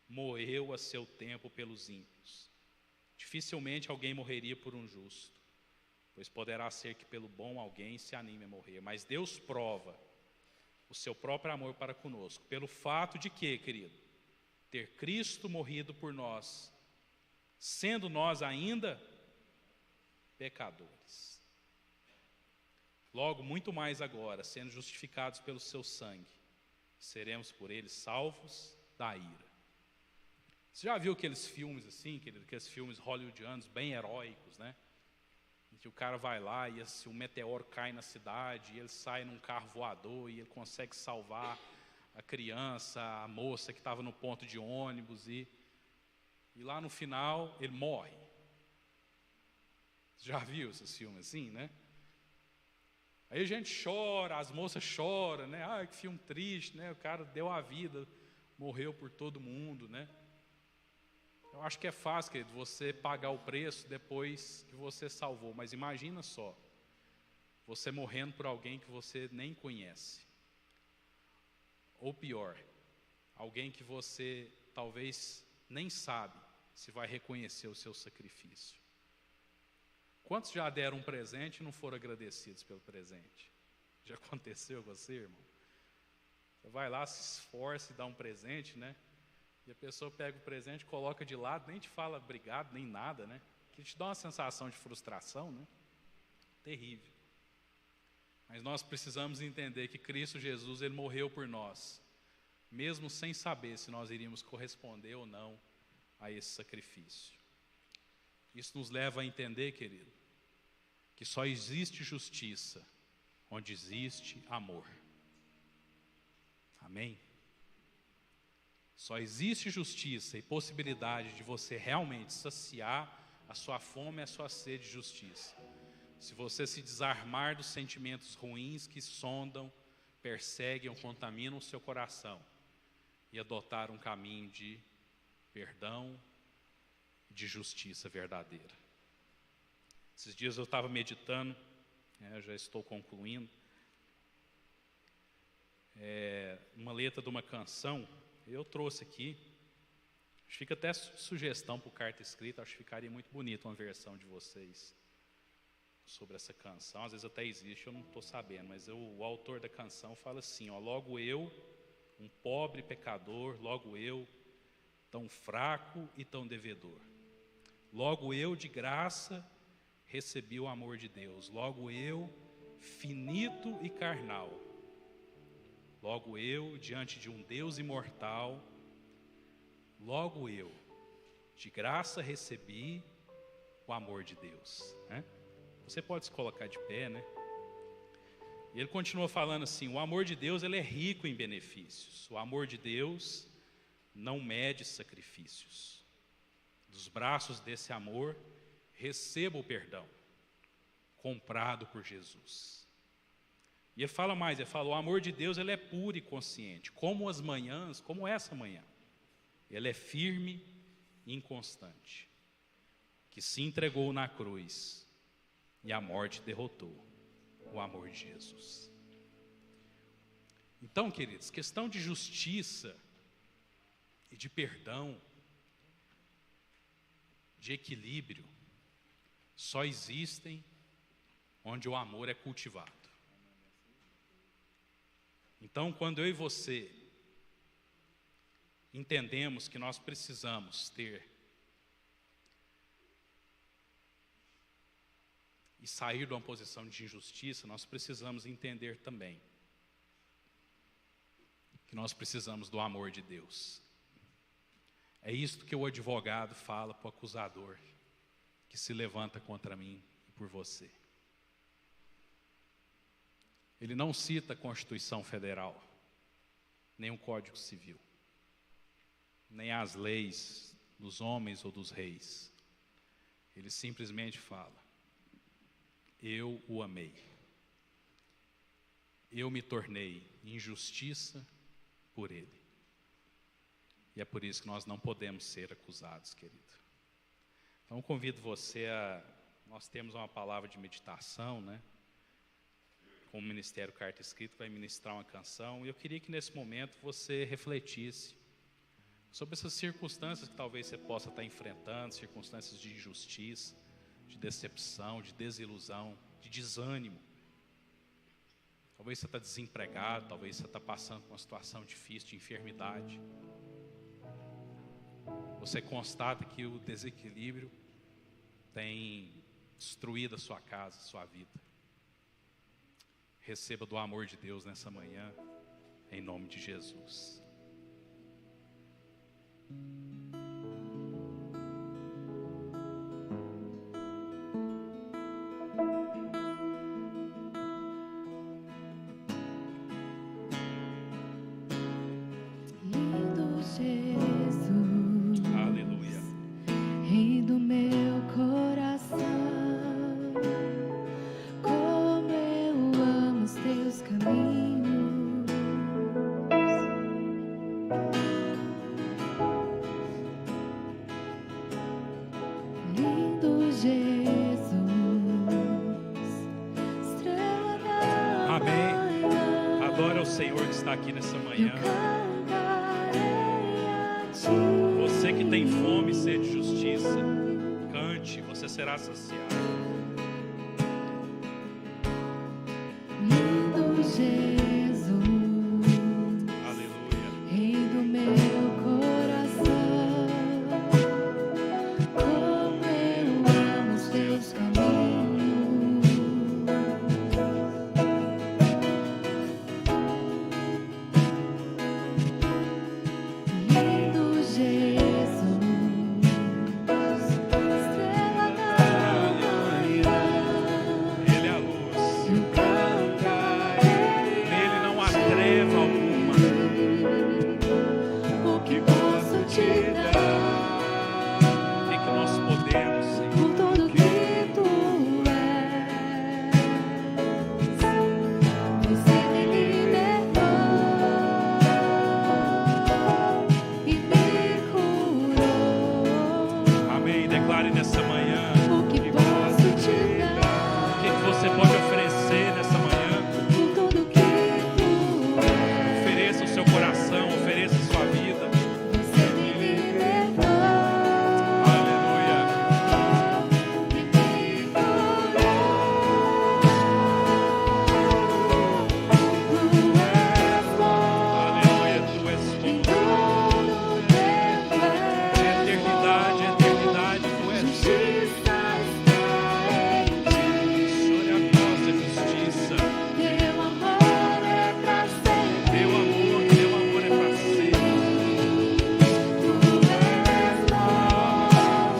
Speaker 2: morreu a seu tempo pelos ímpios. Dificilmente alguém morreria por um justo, pois poderá ser que pelo bom alguém se anime a morrer, mas Deus prova o seu próprio amor para conosco, pelo fato de que, querido, ter Cristo morrido por nós, sendo nós ainda pecadores. Logo, muito mais agora, sendo justificados pelo seu sangue, seremos por ele salvos da ira. Você já viu aqueles filmes assim, querido, aqueles filmes hollywoodianos bem heróicos, né? Em que o cara vai lá e assim, o meteoro cai na cidade, e ele sai num carro voador e ele consegue salvar a criança, a moça que estava no ponto de ônibus e lá no final ele morre. Você já viu esses filmes assim, né? Aí a gente chora, as moças choram, né? Ah, que filme triste, né? O cara deu a vida, morreu por todo mundo, né? Eu acho que é fácil, querido, você pagar o preço depois que você salvou, mas imagina só, você morrendo por alguém que você nem conhece. Ou pior, alguém que você talvez nem sabe se vai reconhecer o seu sacrifício. Quantos já deram um presente e não foram agradecidos pelo presente? Já aconteceu com você, irmão? Você vai lá, se esforça e dá um presente, né? E a pessoa pega o presente, coloca de lado, nem te fala obrigado, nem nada, né? Que te dá uma sensação de frustração, né? Terrível. Mas nós precisamos entender que Cristo Jesus, Ele morreu por nós, mesmo sem saber se nós iríamos corresponder ou não a esse sacrifício. Isso nos leva a entender, querido, que só existe justiça onde existe amor. Amém? Só existe justiça e possibilidade de você realmente saciar a sua fome e a sua sede de justiça, se você se desarmar dos sentimentos ruins que sondam, perseguem ou contaminam o seu coração e adotar um caminho de perdão e de justiça verdadeira. Esses dias eu estava meditando, já estou concluindo, uma letra de uma canção. Eu trouxe aqui, acho que fica até sugestão para o carta escrita, acho que ficaria muito bonito uma versão de vocês sobre essa canção. Às vezes até existe, eu não estou sabendo, mas o autor da canção fala assim, ó: logo eu, um pobre pecador, logo eu, tão fraco e tão devedor, logo eu de graça recebi o amor de Deus, logo eu, finito e carnal, logo eu, diante de um Deus imortal, logo eu, de graça recebi o amor de Deus, né? Você pode se colocar de pé, né? E ele continua falando assim: o amor de Deus, ele é rico em benefícios. O amor de Deus não mede sacrifícios. Dos braços desse amor, receba o perdão, comprado por Jesus. E ele fala mais, ele fala: o amor de Deus, ele é puro e consciente, como as manhãs, como essa manhã. Ele é firme e inconstante, que se entregou na cruz e a morte derrotou o amor de Jesus. Então, queridos, questão de justiça e de perdão, de equilíbrio, só existem onde o amor é cultivado. Então, quando eu e você entendemos que nós precisamos ter e sair de uma posição de injustiça, nós precisamos entender também que nós precisamos do amor de Deus. É isto que o advogado fala para o acusador que se levanta contra mim e por você. Ele não cita a Constituição Federal, nem o Código Civil, nem as leis dos homens ou dos reis. Ele simplesmente fala: eu o amei. Eu me tornei injustiça por ele. E é por isso que nós não podemos ser acusados, querido. Então, convido você a... Nós temos uma palavra de meditação, né? com o Ministério Carta Escrita, vai ministrar uma canção. E eu queria que nesse momento você refletisse sobre essas circunstâncias que talvez você possa estar enfrentando, circunstâncias de injustiça, de decepção, de desilusão, de desânimo. Talvez você está desempregado, talvez você está passando por uma situação difícil de enfermidade. Você constata que o desequilíbrio tem destruído a sua casa, a sua vida. Receba do amor de Deus nessa manhã, em nome de Jesus.
Speaker 3: Lindo Jesus,
Speaker 2: Aleluia.
Speaker 3: Rei do meu coração, como eu amo os teus caminhos. Lindo Jesus, estrela da
Speaker 2: Amém.
Speaker 3: manhã,
Speaker 2: Adora o Senhor que está aqui nessa
Speaker 3: eu
Speaker 2: manhã.
Speaker 3: cantarei a ti.
Speaker 2: Você que tem fome e sede de justiça, cante, você será saciado.
Speaker 3: Lindo Jesus,
Speaker 2: Aleluia.
Speaker 3: Rei do meu coração, como eu amo os teus caminhos. Lindo Jesus, estrela da manhã,
Speaker 2: Ele é a luz.
Speaker 3: eu cantarei
Speaker 2: Nele não há treva alguma.
Speaker 3: o que posso te dar.
Speaker 2: O que nós podemos, Senhor?
Speaker 3: Por tudo que tu és, você me libertou e me curou.
Speaker 2: Amém. Declare nessa manhã.
Speaker 3: O que posso te dar?
Speaker 2: O que você pode oferecer nessa manhã?
Speaker 3: Por tudo que tu és,
Speaker 2: Ofereça o seu coração, ofereça a sua vida.
Speaker 3: você me libertou
Speaker 2: Aleluia.
Speaker 3: e me curou. Tu és bom.
Speaker 2: Aleluia. Tu és
Speaker 3: Em
Speaker 2: bom.
Speaker 3: todo tempo
Speaker 2: Eternidade, eternidade, tu és bom.
Speaker 3: justiça está em ti.
Speaker 2: Senhor é a nossa justiça.
Speaker 3: Teu amor é pra sempre.
Speaker 2: Teu amor é para sempre.
Speaker 3: Tu és bom.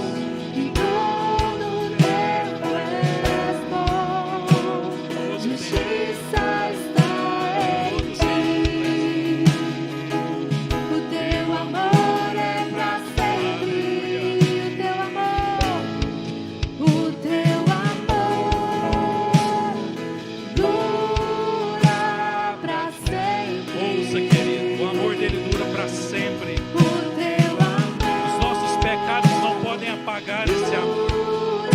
Speaker 3: Em todo tempo és bom. Justiça está em ti. O teu amor é pra sempre. O teu amor dura pra sempre.
Speaker 2: Ouça, querido, o amor dele dura para sempre.
Speaker 3: O teu
Speaker 2: Os
Speaker 3: amor
Speaker 2: nossos pecados não podem apagar esse amor.
Speaker 3: dura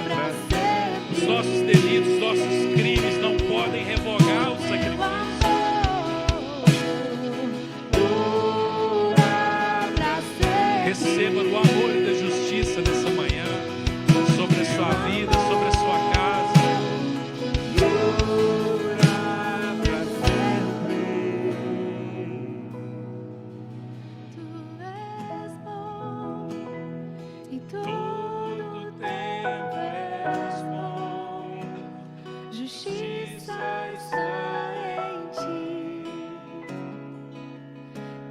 Speaker 3: pra sempre.
Speaker 2: Os nossos delitos, os nossos crimes não podem revogar o
Speaker 3: Teu
Speaker 2: sacrifício.
Speaker 3: amor dura pra sempre.
Speaker 2: Receba do amor e da justiça nessa manhã sobre a sua vida, sobre a sua casa.
Speaker 3: Dura pra sempre. Tu és bom em todo tempo és bom. Justiça está em ti.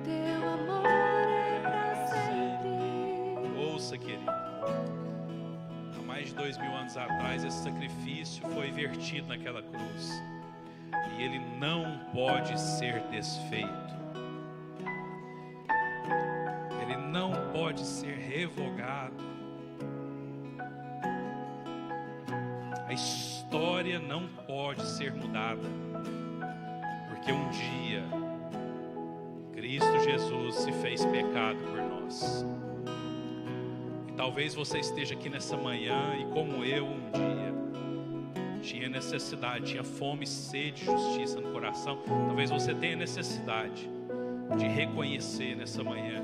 Speaker 3: Teu amor é pra sempre.
Speaker 2: Ouça, querido. Há mais de 2000 anos atrás, esse sacrifício foi vertido naquela cruz. E ele não pode ser desfeito. Ele não pode ser revogado. A história não pode ser mudada. Porque um dia Cristo Jesus se fez pecado por nós. E talvez você esteja aqui nessa manhã e como eu um dia tinha necessidade, tinha fome, sede, justiça no coração. Talvez você tenha necessidade de reconhecer nessa manhã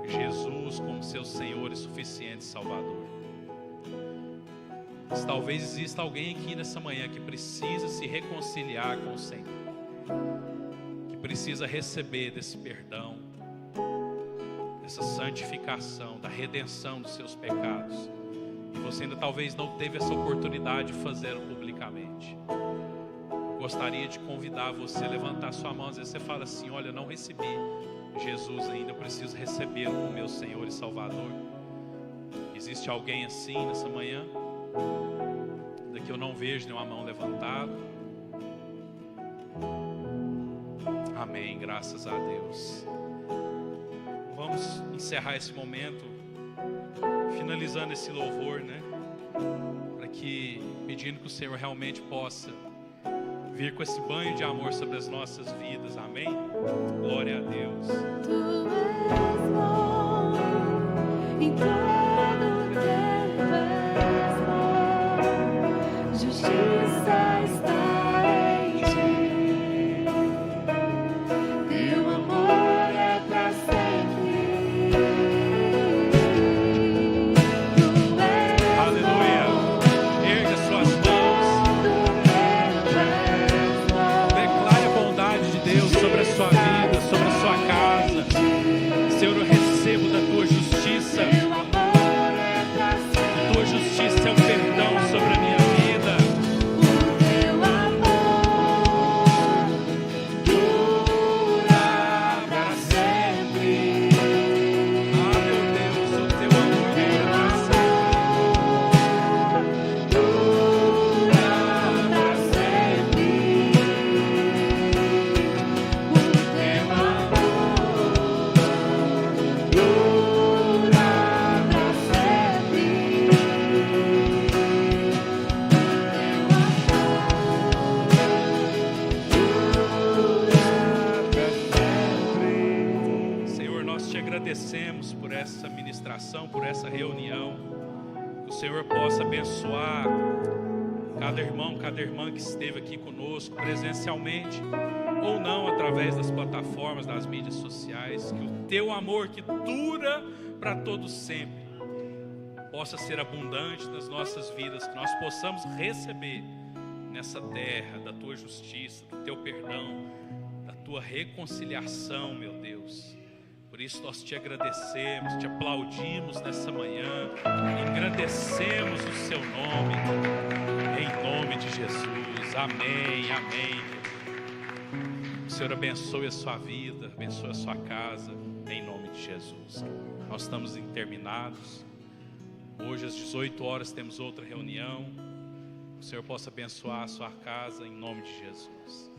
Speaker 2: Jesus como seu Senhor e suficiente Salvador. Mas talvez exista alguém aqui nessa manhã que precisa se reconciliar com o Senhor, que precisa receber desse perdão, dessa santificação, da redenção dos seus pecados. E você ainda talvez não teve essa oportunidade de fazê-lo publicamente. Gostaria de convidar você a levantar sua mão. Às vezes você fala assim: olha, não recebi Jesus ainda, eu preciso recebê-lo como meu Senhor e Salvador. Existe alguém assim nessa manhã? Daqui eu não vejo nenhuma mão levantada. Amém, graças a Deus. Vamos encerrar esse momento finalizando esse louvor, né? Para que, pedindo que o Senhor realmente possa vir com esse banho de amor sobre as nossas vidas. Amém? Glória a Deus.
Speaker 3: Tu és bom, em todo tempo és bom, justiça está em ti, teu amor é pra sempre. Tu és
Speaker 2: Aleluia. Erga suas mãos. Declare a bondade de Deus sobre a sua vida, sobre a sua casa. Senhor, eu recebo da tua justiça. A tua justiça é o perdão sobre a minha vida.
Speaker 3: teu amor dura pra sempre.
Speaker 2: Ah, meu Deus, o teu amor dura pra sempre.
Speaker 3: Dura pra sempre. O teu amor dura pra sempre.
Speaker 2: Senhor, nós te agradecemos por essa ministração, por essa reunião. Que o Senhor possa abençoar cada irmão, cada irmã que esteve aqui conosco presencialmente ou não, através das plataformas, das mídias sociais. Que o teu amor, que dura para todos sempre, possa ser abundante nas nossas vidas, que nós possamos receber nessa terra da tua justiça, do teu perdão, da tua reconciliação, meu Deus. Por isso nós te agradecemos, te aplaudimos nessa manhã, engrandecemos o seu nome, em nome de Jesus. Amém, amém. O Senhor abençoe a sua vida, abençoe a sua casa, em nome de Jesus. Nós estamos terminados. Hoje às 18 horas temos outra reunião. O Senhor possa abençoar a sua casa, em nome de Jesus.